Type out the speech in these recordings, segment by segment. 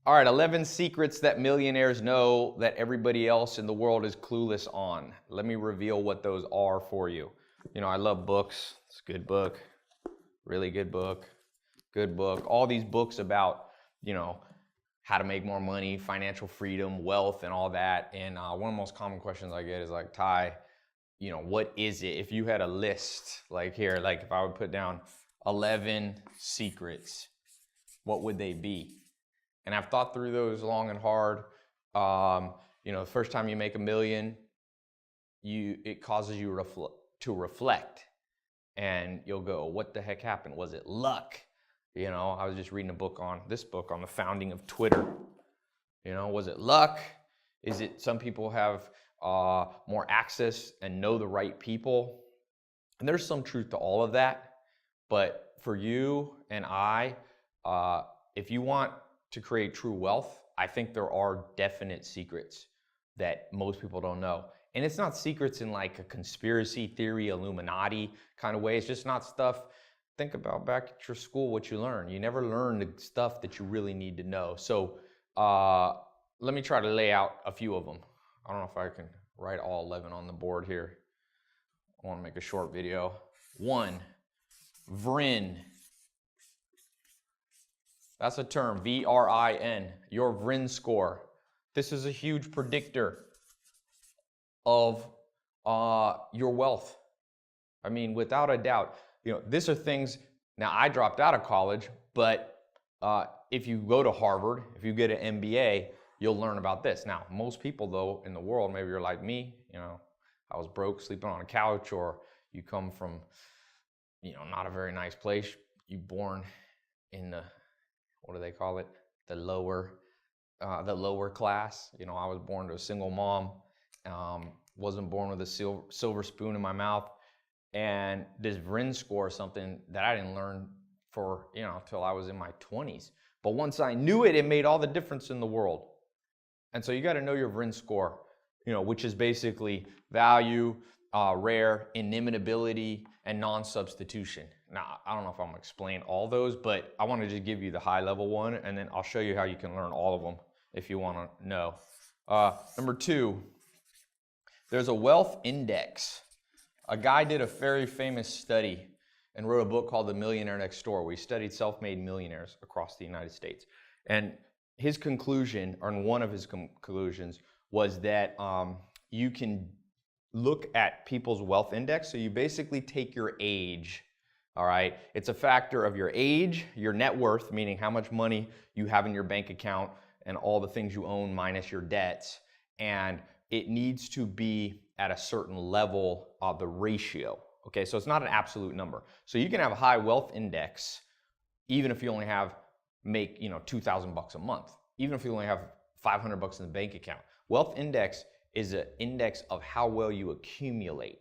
All right, 11 secrets that millionaires know that everybody else in the world is clueless on. Let me reveal what those are for you. You know, I love books. It's a good book, really good book, all these books about, you know, how to make more money, financial freedom, wealth, and all that. And one of the most common questions I get is like, Ty, you know, what is it? If you had a list, like here, like if I would put down 11 secrets, what would they be? And I've thought through those long and hard. You know, the first time you make $1 million, it causes you to reflect. And you'll go, what the heck happened? Was it luck? You know, I was just reading this book on the founding of Twitter. You know, was it luck? Is it some people have more access and know the right people? And there's some truth to all of that. But for you and I, if you want to create true wealth, I think there are definite secrets that most people don't know. And it's not secrets in like a conspiracy theory, Illuminati kind of way. It's just not stuff. Think about back at your school, what you learn. You never learn the stuff that you really need to know. So let me try to lay out a few of them. I don't know if I can write all 11 on the board here. I want to make a short video. 1, VRIN. That's a term, VRIN, your VRIN score. This is a huge predictor of your wealth. I mean, without a doubt, you know, these are things, now I dropped out of college, but if you go to Harvard, if you get an MBA, you'll learn about this. Now, most people though in the world, maybe you're like me, you know, I was broke, sleeping on a couch, or you come from, you know, not a very nice place. You born in the, what do they call it? The lower class. You know, I was born to a single mom. Wasn't born with a silver spoon in my mouth. And this VRIN score is something that I didn't learn for, you know, till I was in my 20s. But once I knew it, it made all the difference in the world. And so you got to know your VRIN score, you know, which is basically value, rare, inimitability, and non-substitution. Now, I don't know if I'm going to explain all those, but I want to just give you the high-level one, and then I'll show you how you can learn all of them if you want to know. Number 2, there's a wealth index. A guy did a very famous study and wrote a book called The Millionaire Next Door, where he studied self-made millionaires across the United States. And his conclusion, or one of his conclusions, was that you can look at people's wealth index. So you basically take your age, all right? It's a factor of your age, your net worth, meaning how much money you have in your bank account and all the things you own minus your debts. And it needs to be at a certain level of the ratio, okay? So it's not an absolute number. So you can have a high wealth index even if you only make, you know, $2,000 a month, even if you only have $500 in the bank account. Wealth index is an index of how well you accumulate.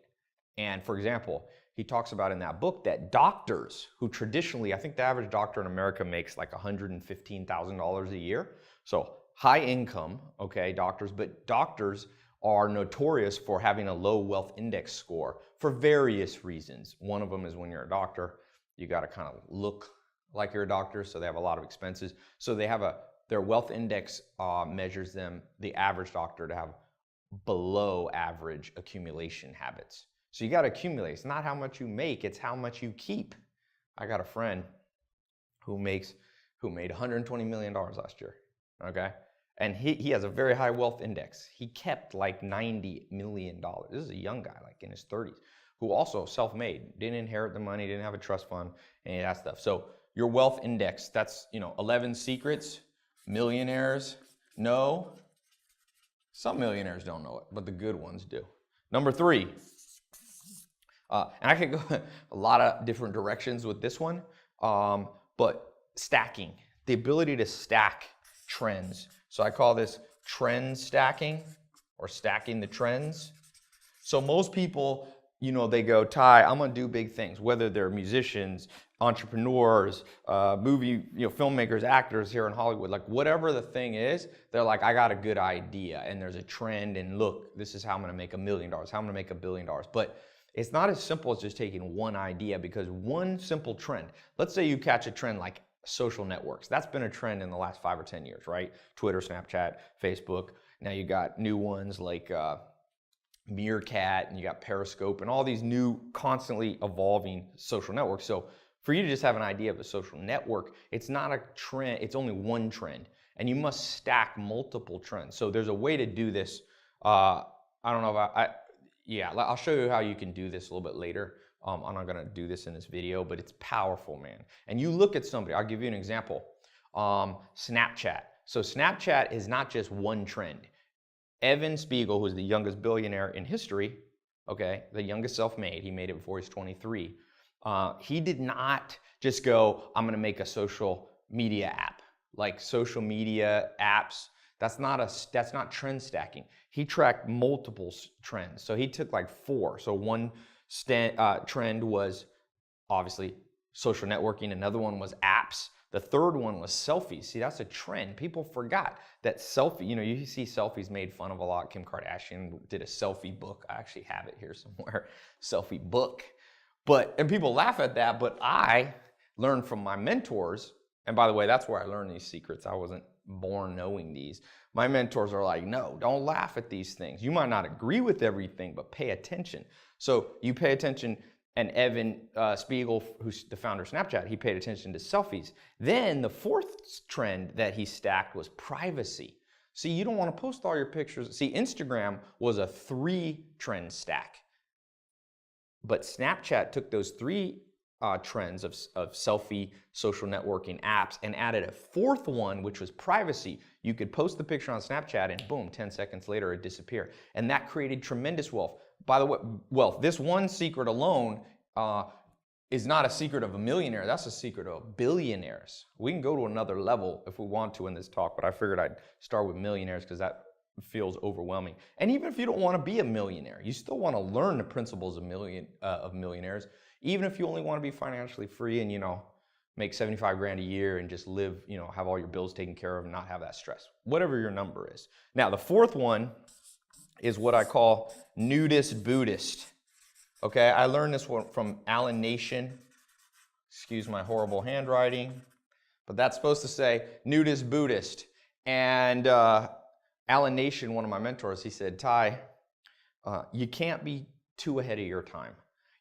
And for example, he talks about in that book that doctors who traditionally, I think the average doctor in America makes like $115,000 a year. So high income, okay, doctors, but doctors are notorious for having a low wealth index score for various reasons. One of them is when you're a doctor, you got to kind of look like you're a doctor, so they have a lot of expenses. So they have their wealth index measures them, the average doctor, to have below average accumulation habits. So you got to accumulate. It's not how much you make, it's how much you keep. I got a friend who made $120 million last year, okay? And he has a very high wealth index. He kept like $90 million. This is a young guy, like in his 30s, who also self-made, didn't inherit the money, didn't have a trust fund, any of that stuff. So your wealth index, that's, you know, 11 secrets millionaires know. Some millionaires don't know it, but the good ones do. Number 3, and I could go a lot of different directions with this one, but stacking, the ability to stack trends. So I call this trend stacking, or stacking the trends. So most people, you know, they go, Ty, I'm gonna do big things, whether they're musicians, entrepreneurs, movie, you know, filmmakers, actors here in Hollywood, like whatever the thing is, they're like, I got a good idea and there's a trend and look, this is how I'm gonna make $1 million, how I'm gonna make $1 billion. But it's not as simple as just taking one idea, because one simple trend, let's say you catch a trend like social networks. That's been a trend in the last 5 or 10 years, right? Twitter, Snapchat, Facebook. Now you got new ones like Meerkat, and you got Periscope, and all these new constantly evolving social networks. So for you to just have an idea of a social network, it's not a trend, it's only one trend, and you must stack multiple trends. So there's a way to do this. I don't know if yeah, I'll show you how you can do this a little bit later. I'm not gonna do this in this video, but it's powerful, man. And you look at somebody, I'll give you an example. Snapchat. So Snapchat is not just one trend. Evan Spiegel, who's the youngest billionaire in history, okay, the youngest self-made, he made it before he's 23. He did not just go, I'm gonna make a social media app. Like social media apps, that's not trend stacking. He tracked multiple trends. So he took like 4. So one trend was obviously social networking. Another one was apps. The third one was selfies. See, that's a trend. People forgot that selfie, you see selfies made fun of a lot. Kim Kardashian did a selfie book. I actually have it here somewhere, selfie book. And people laugh at that, but I learned from my mentors, and by the way, that's where I learned these secrets. I wasn't born knowing these. My mentors are like, no, don't laugh at these things. You might not agree with everything, but pay attention. So you pay attention, and Evan Spiegel, who's the founder of Snapchat, he paid attention to selfies. Then the 4th trend that he stacked was privacy. See, you don't want to post all your pictures. See, Instagram was a 3-trend stack. But Snapchat took those 3 trends of selfie, social networking apps and added a 4th one, which was privacy. You could post the picture on Snapchat and boom, 10 seconds later it disappeared. And that created tremendous wealth. By the way, this one secret alone is not a secret of a millionaire. That's a secret of billionaires. We can go to another level if we want to in this talk, but I figured I'd start with millionaires because that feels overwhelming. And even if you don't want to be a millionaire, you still want to learn the principles of millionaires. Even if you only want to be financially free and, make 75 grand a year and just live, have all your bills taken care of and not have that stress, whatever your number is. Now, the 4th one is what I call nudist Buddhist. Okay, I learned this one from Alan Nation. Excuse my horrible handwriting, but that's supposed to say nudist Buddhist. And Alan Nation, one of my mentors, he said, Ty, you can't be too ahead of your time.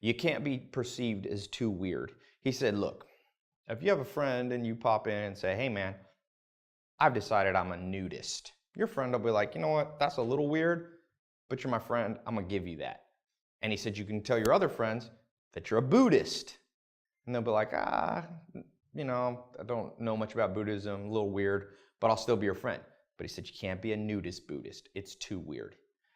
You can't be perceived as too weird. He said, look, if you have a friend and you pop in and say, hey man, I've decided I'm a nudist. Your friend will be like, you know what, that's a little weird, but you're my friend, I'm gonna give you that. And he said, you can tell your other friends that you're a Buddhist. And they'll be like, I don't know much about Buddhism, a little weird, but I'll still be your friend. But he said, you can't be a nudist Buddhist. It's too weird.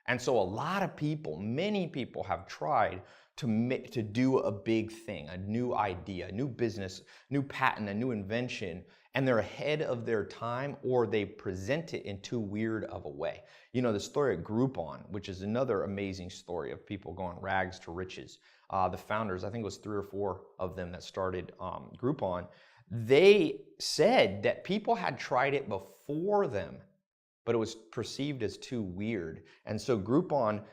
And so a lot of people, many people have tried to do a big thing, a new idea, a new business, new patent, a new invention, and they're ahead of their time, or they present it in too weird of a way. The story of Groupon, which is another amazing story of people going rags to riches. The founders, I think it was 3 or 4 of them that started Groupon, they said that people had tried it before them, but it was perceived as too weird. And so Groupon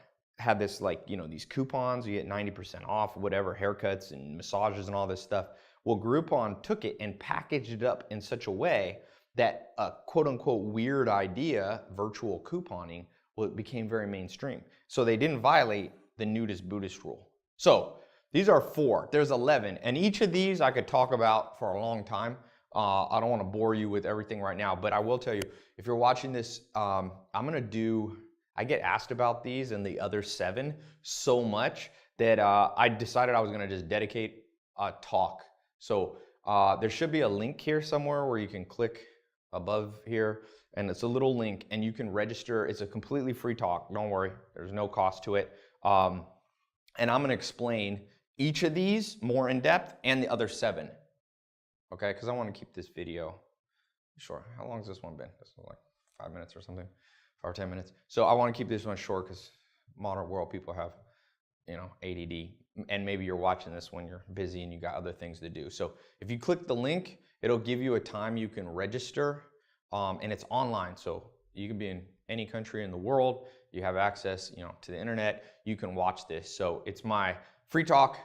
had this, these coupons, you get 90% off, whatever, haircuts and massages and all this stuff. Well, Groupon took it and packaged it up in such a way that a quote unquote weird idea, virtual couponing, it became very mainstream. So they didn't violate the nudist Buddhist rule. So these are 4, there's 11. And each of these I could talk about for a long time. I don't want to bore you with everything right now, but I will tell you, if you're watching this, I get asked about these and the other 7 so much that I decided I was going to just dedicate a talk. So there should be a link here somewhere where you can click above here, and it's a little link and you can register. It's a completely free talk. Don't worry, there's no cost to it. And I'm going to explain each of these more in depth and the other 7. Okay, because I want to keep this video short. How long has this one been? This is like 5 minutes or something. 5 or 10 minutes. So I want to keep this one short because modern world people have, ADD, and maybe you're watching this when you're busy and you got other things to do. So if you click the link, it'll give you a time you can register, and it's online. So you can be in any country in the world. You have access, to the internet. You can watch this. So it's my free talk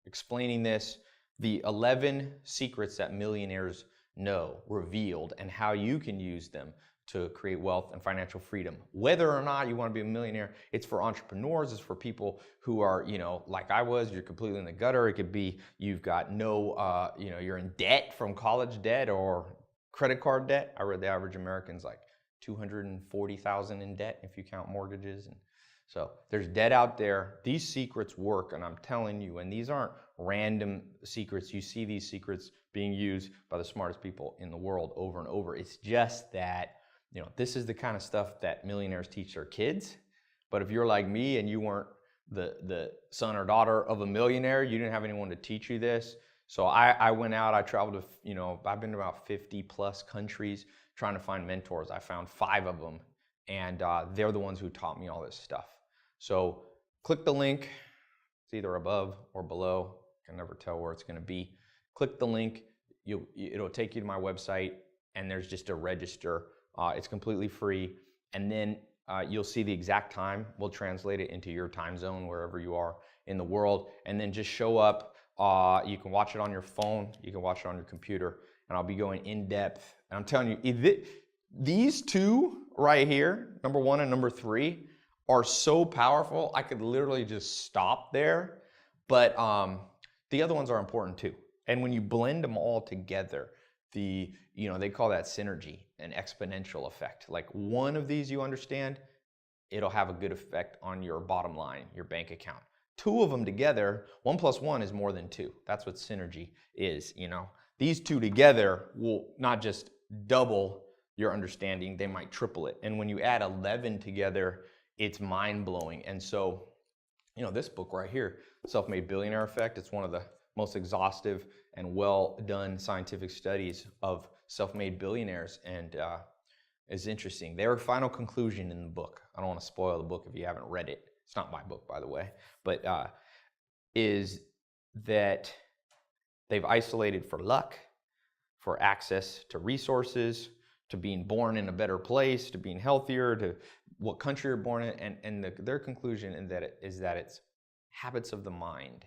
explaining this, the 11 secrets that millionaires know revealed and how you can use them to create wealth and financial freedom. Whether or not you want to be a millionaire, it's for entrepreneurs, it's for people who are, like I was, you're completely in the gutter. It could be you've got no, you're in debt from college debt or credit card debt. I read the average American's like 240,000 in debt if you count mortgages. And so there's debt out there. These secrets work, and I'm telling you, and these aren't random secrets. You see these secrets being used by the smartest people in the world over and over. It's just that, this is the kind of stuff that millionaires teach their kids. But if you're like me and you weren't the son or daughter of a millionaire, you didn't have anyone to teach you this. So I went out, I traveled to, I've been to about 50 plus countries trying to find mentors. I found 5 of them, and they're the ones who taught me all this stuff. So click the link. It's either above or below. I can never tell where it's going to be. Click the link. It'll take you to my website, and there's just a register. It's completely free. And then you'll see the exact time. We'll translate it into your time zone, wherever you are in the world. And then just show up. You can watch it on your phone. You can watch it on your computer. And I'll be going in depth. And I'm telling you, these 2 right here, number 1 and number 3, are so powerful. I could literally just stop there. But the other ones are important too. And when you blend them all together, they call that synergy, an exponential effect. Like one of these you understand, it'll have a good effect on your bottom line, your bank account. 2 of them together, 1 + 1 is more than 2. That's what synergy is, These 2 together will not just double your understanding, they might triple it. And when you add 11 together, it's mind-blowing. And so, this book right here, Self-Made Billionaire Effect, it's one of the most exhaustive and well-done scientific studies of self-made billionaires, and it's interesting. Their final conclusion in the book, I don't want to spoil the book if you haven't read it. It's not my book, by the way, but is that they've isolated for luck, for access to resources, to being born in a better place, to being healthier, to what country you're born in, and their conclusion is that it's habits of the mind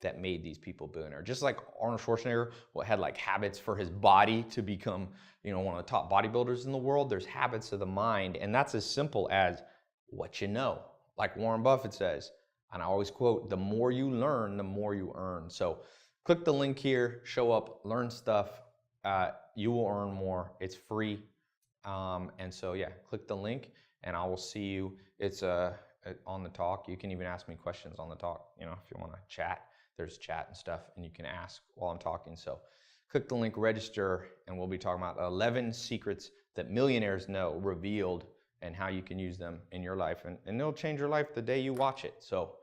that made these people billionaire. Just like Arnold Schwarzenegger had like habits for his body to become, one of the top bodybuilders in the world, there's habits of the mind, and that's as simple as what you know. Like Warren Buffett says, and I always quote, the more you learn, the more you earn. So click the link here, show up, learn stuff. You will earn more. It's free. And so, yeah, click the link and I will see you. It's on the talk. You can even ask me questions on the talk, if you want to chat. There's chat and stuff, and you can ask while I'm talking. So click the link, register, and we'll be talking about 11 secrets that millionaires know revealed and how you can use them in your life. And it'll change your life the day you watch it. So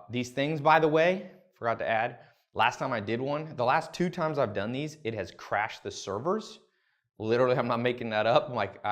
these things, by the way, forgot to add, last time I did one, the last 2 times I've done these, it has crashed the servers. Literally, I'm not making that up. Like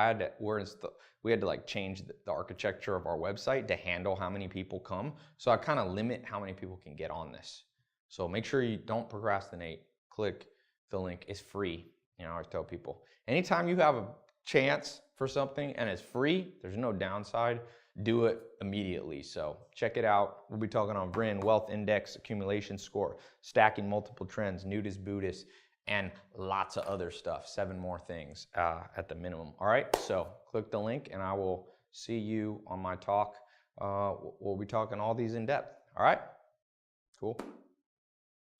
we had to like change the architecture of our website to handle how many people come. So I kind of limit how many people can get on this. So make sure you don't procrastinate. Click the link. It's free. I always tell people, anytime you have a chance for something and it's free, there's no downside. Do it immediately. So check it out. We'll be talking on VRIN, Wealth Index, Accumulation Score, Stacking Multiple Trends, Nudist Buddhist, and lots of other stuff, 7 more things at the minimum. All right, so click the link and I will see you on my talk. We'll be talking all these in depth. All right, cool.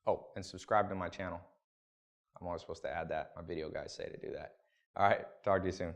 Oh, and subscribe to my channel. I'm always supposed to add that. My video guys say to do that. All right, talk to you soon.